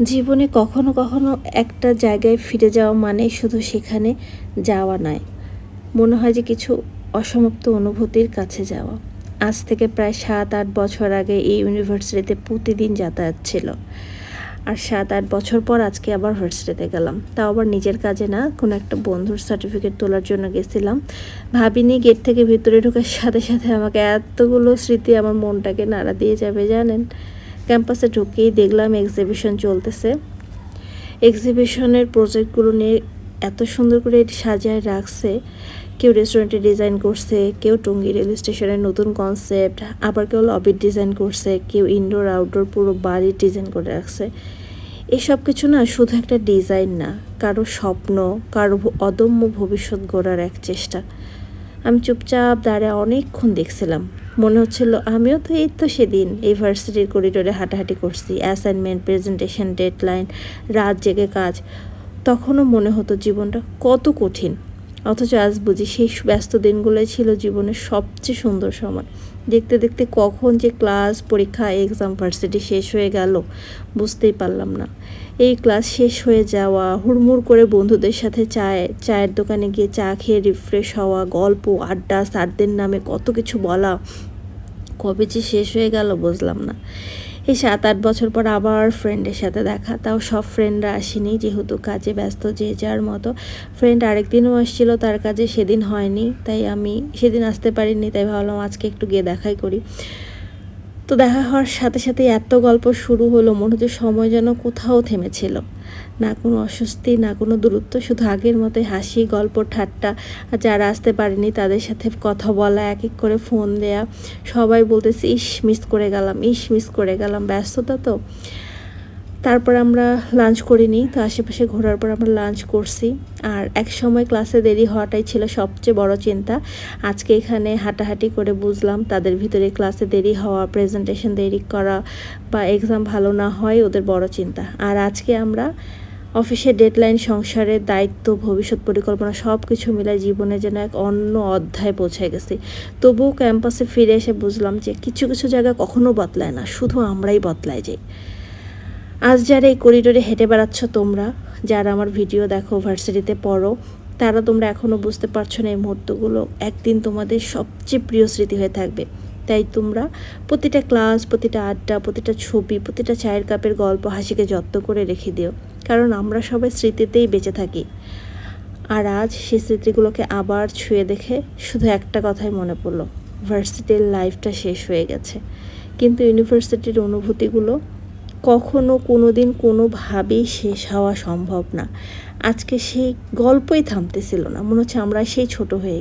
জীবনে কখনো কখনো একটা জায়গায় ফিরে যাওয়া মানে শুধু সেখানে যাওয়া নয়, মনে হয় যে কিছু অসমাপ্ত অনুভূতির কাছে যাওয়া। আজ থেকে প্রায় 7-8 বছর আগে এই ইউনিভার্সিটিতে প্রতিদিন যাতায়াত ছিল, আর 7-8 বছর পর আজকে আবার ভার্সিটিতে গেলাম, তাও আবার নিজের কাজে না, কোনো একটা বন্ধুর সার্টিফিকেট তোলার জন্য গেছিলাম। ভাবিনি গেট থেকে ভিতরে ঢোকার সাথে সাথে আমাকে এতগুলো স্মৃতি আমার মনটাকে নাড়া দিয়ে যাবে জানেন। ক্যাম্পাসে ঢুকেই দেখলাম এক্সিবিশন চলতেছে। এক্সিবিশনের প্রজেক্টগুলো নিয়ে এত সুন্দর করে সাজায় রাখছে। কেউ রেস্টুরেন্টে ডিজাইন করছে, কেউ টঙ্গী রেল স্টেশনের নতুন কনসেপ্ট, আবার কেউ লবির ডিজাইন করছে, কেউ ইনডোর আউটডোর পুরো বাড়ির ডিজাইন করে রাখছে। এসব কিছু না শুধু একটা ডিজাইন না, কারো স্বপ্ন, কারো অদম্য ভবিষ্যৎ গড়ার এক চেষ্টা। আমি চুপচাপ দাঁড়িয়ে অনেকক্ষণ দেখছিলাম। মনে হচ্ছিল আমিও তো এই তো সেদিন এই ভার্সিটির করিডোরে হাঁটাহাঁটি করছি, অ্যাসাইনমেন্ট, প্রেজেন্টেশন, ডেডলাইন, রাত জেগে কাজ। তখনও মনে হতো জীবনটা কত কঠিন, অথচ আজ বুঝি সেই ব্যস্ত দিনগুলোই ছিল জীবনের সবচেয়ে সুন্দর সময়। দেখতে দেখতে কখন যে ক্লাস, পরীক্ষা, এক্সাম, ভার্সিটি শেষ হয়ে গেল বুঝতেই পারলাম না। এই ক্লাস শেষ হয়ে যাওয়া, হুড়মুড় করে বন্ধুদের সাথে চায়ের দোকানে গিয়ে চা খেয়ে রিফ্রেশ হওয়া, গল্প, আড্ডা, স্যারদের নামে কত কিছু বলা, কবে যে শেষ হয়ে গেল বুঝলাম না। এই 7-8 বছর পর আবার ফ্রেন্ডের সাথে দেখা, তাও সব ফ্রেন্ডরা আসেনি, যেহেতু কাজে ব্যস্ত যে যার মতো। ফ্রেন্ড আরেকদিনও আসছিল, তার কাজে সেদিন হয়নি, তাই আমি সেদিন আসতে পারিনি, তাই ভাবলাম আজকে একটু গিয়ে দেখাই করি। তো দেখা হওয়ার সাথে সাথে এত গল্প শুরু হলো, মনে হচ্ছে সময় যেন কোথাও থেমেছিল না, কোনো অস্বস্তি না, কোনো দূরত্ব, শুধু আগের মতোই হাসি, গল্প, ঠাট্টা। আর যারা আসতে পারেনি তাদের সাথে কথা বলা, এক এক করে ফোন দেয়া। সবাই বলতেছে ইস মিস করে গেলাম, ইস মিস করে গেলাম, ব্যস্ততা তো। তারপর আমরা লাঞ্চ করিনি, তো আশেপাশে ঘোরার পর আমরা লাঞ্চ করছি। আর এক সময় ক্লাসে দেরি হওয়াটাই ছিল সবচেয়ে বড় চিন্তা। আজকে এখানে হাঁটাহাঁটি করে বুঝলাম তাদের ভিতরে ক্লাসে দেরি হওয়া, প্রেজেন্টেশন দেরি করা বা এক্সাম ভালো না হয় ওদের বড় চিন্তা। আর আজকে আমরা অফিসের ডেডলাইন, সংসারের দায়িত্ব, ভবিষ্যৎ পরিকল্পনা সব কিছু মিলাই জীবনে যেন এক অন্য অধ্যায় পৌঁছে গেছি। তবুও ক্যাম্পাসে ফিরে এসে বুঝলাম যে কিছু কিছু জায়গা কখনো বদলায় না, শুধু আমরাই বদলায় যাই। আজ যারা এই করিডোরে হেঁটে বেড়াচ্ছ তোমরা, যারা আমার ভিডিও দেখো, ভার্সিটিতে পড়ো, তারা তোমরা এখনও বুঝতে পারছো না এই মুহূর্তগুলো একদিন তোমাদের সবচেয়ে প্রিয় স্মৃতি হয়ে থাকবে। তাই তোমরা প্রতিটা ক্লাস, প্রতিটা আড্ডা, প্রতিটা ছবি, প্রতিটা চায়ের কাপের গল্প, হাসিকে যত্ন করে রেখে দিও, কারণ আমরা সবাই স্মৃতিতেই বেঁচে থাকি। আর আজ সেই স্মৃতিগুলোকে আবার ছুঁয়ে দেখে শুধু একটা কথাই মনে পড়লো, ভার্সিটির লাইফটা শেষ হয়ে গেছে, কিন্তু ইউনিভার্সিটির অনুভূতিগুলো কখনো কোনো দিন কোনোভাবেই শেষ হওয়া সম্ভব না। আজকে সেই গল্পই থামতেছিল না, মনে হচ্ছে আমরা সেই ছোট হয়ে